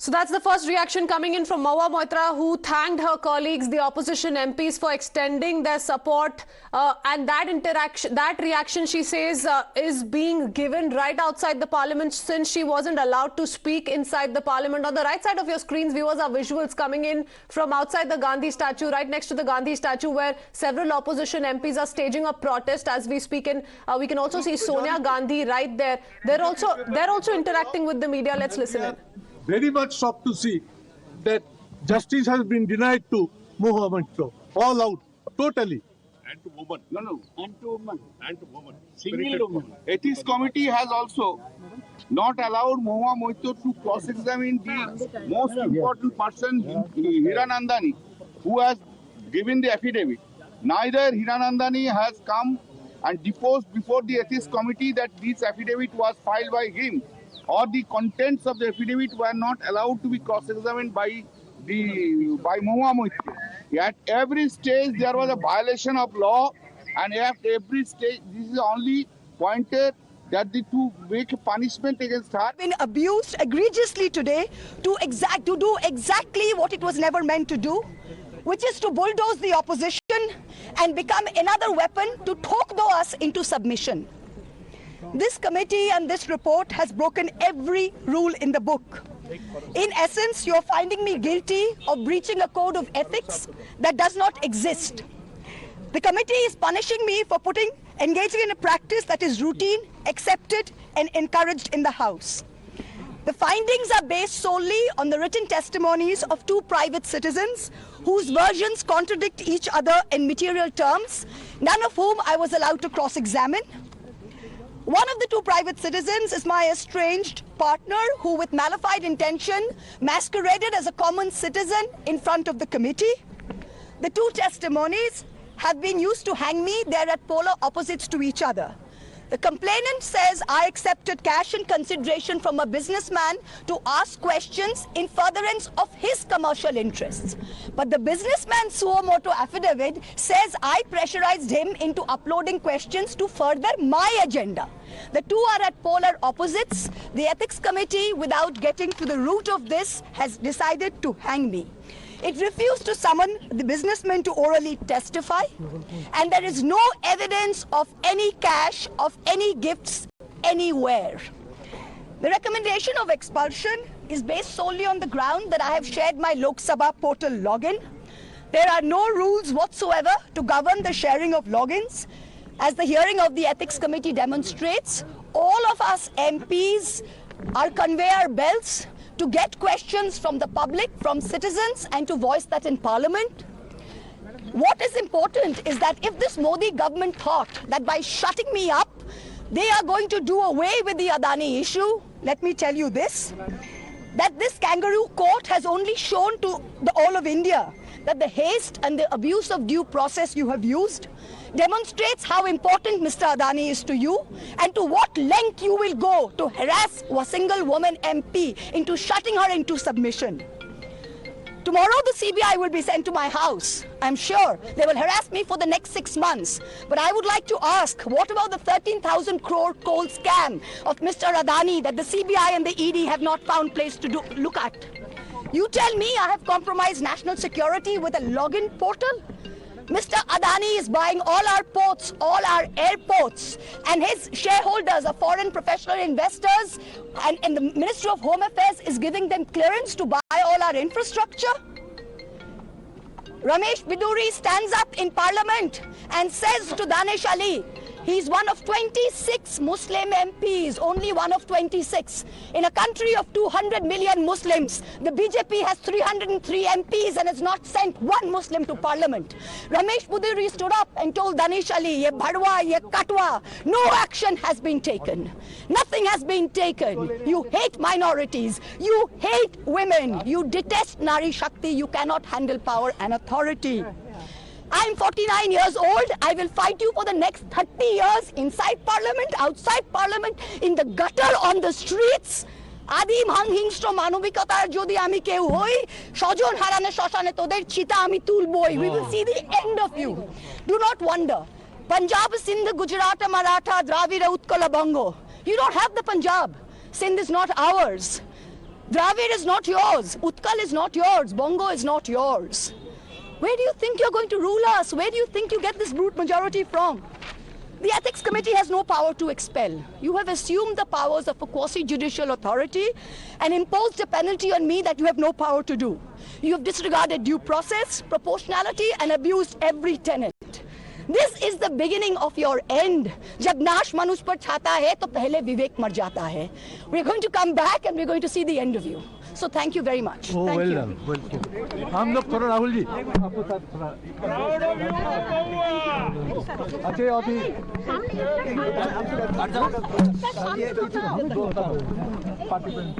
So that's the first reaction coming in from Mahua Moitra, who thanked her colleagues, the opposition MPs, for extending their support. And that reaction, she says, is being given right outside the parliament, since she wasn't allowed to speak inside the parliament. On the right side of your screens, viewers, are visuals coming in from outside the Gandhi statue, right next to the Gandhi statue, where several opposition MPs are staging a protest as we speak. And we can also see Sonia Gandhi right there. They're also interacting with the media. Let's listen in. Very much shocked to see that justice has been denied to Mahua Moitra. All out, totally. And to women. No. And to women. And to women. Single woman. Ethics committee has also not allowed Mahua Moitra to cross-examine the most important person, Hiranandani, who has given the affidavit. Neither Hiranandani has come and deposed before the ethics committee that this affidavit was filed by him, or the contents of the affidavit were not allowed to be cross-examined by Mahua Moitra. At every stage there was a violation of law, and at every stage this is the only pointer that to make a punishment against her. Been abused egregiously today to do exactly what it was never meant to do, which is to bulldoze the opposition and become another weapon to talk us into submission. This committee and this report has broken every rule in the book. In essence, you're finding me guilty of breaching a code of ethics that does not exist. The committee is punishing me for engaging in a practice that is routine, accepted, and encouraged in the House. The findings are based solely on the written testimonies of two private citizens whose versions contradict each other in material terms, none of whom I was allowed to cross-examine. One of the two private citizens is my estranged partner, who with malified intention masqueraded as a common citizen in front of the committee. The two testimonies have been used to hang me. They're at polar opposites to each other. The complainant says I accepted cash in consideration from a businessman to ask questions in furtherance of his commercial interests. But the businessman's suo motu affidavit says I pressurized him into uploading questions to further my agenda. The two are at polar opposites. The ethics committee, without getting to the root of this, has decided to hang me. It refused to summon the businessman to orally testify, and there is no evidence of any cash, of any gifts anywhere. The recommendation of expulsion is based solely on the ground that I have shared my Lok Sabha portal login. There are no rules whatsoever to govern the sharing of logins. As the hearing of the ethics committee demonstrates, all of us MPs are conveyor belts to get questions from the public, from citizens, and to voice that in Parliament. What is important is that if this Modi government thought that by shutting me up, they are going to do away with the Adani issue, let me tell you this, that this kangaroo court has only shown to all of India that the haste and the abuse of due process you have used demonstrates how important Mr. Adani is to you, and to what length you will go to harass a single woman MP into shutting her into submission. Tomorrow the CBI will be sent to my house. I'm sure they will harass me for the next 6 months. But I would like to ask, what about the 13,000 crore coal scam of Mr. Adani that the CBI and the ED have not found place to look at? You tell me I have compromised national security with a login portal? Mr. Adani is buying all our ports, all our airports, and his shareholders are foreign professional investors, and the Ministry of Home Affairs is giving them clearance to buy all our infrastructure. Ramesh Biduri stands up in Parliament and says to Danish Ali, he's one of 26 Muslim MPs, only one of 26. In a country of 200 million Muslims, the BJP has 303 MPs and has not sent one Muslim to Parliament. Ramesh Biduri stood up and told Danish Ali, ye bhadwa, ye katwa, no action has been taken. Nothing has been taken. You hate minorities. You hate women. You detest Nari Shakti. You cannot handle power and authority. I'm 49 years old. I will fight you for the next 30 years inside Parliament, outside Parliament, in the gutter, on the streets. Adim hanghingstra manovikatar jodi ami keu hoi, shojon harane shoshane toder chita ami tulboi. We will see the end of you. Do not wonder. Punjab, Sindh, Gujarat, Maratha, Dravida, Utkala, Bango. You don't have the Punjab. Sindh is not ours. Dravid is not yours. Utkal is not yours. Bongo is not yours. Where do you think you're going to rule us? Where do you think you get this brute majority from? The Ethics Committee has no power to expel. You have assumed the powers of a quasi-judicial authority and imposed a penalty on me that you have no power to do. You have disregarded due process, proportionality, and abused every tenet. This is the beginning of your end. जब नाश मनुष्य पर छाता है तो पहले विवेक मर जाता है. We're going to come back and we're going to see the end of you. So thank you very much. Oh, thank well you. done. Welcome. हम लोग थोड़ा राहुल जी आपको साथ थोड़ा अच्छा अभी पार्टिसिपेंट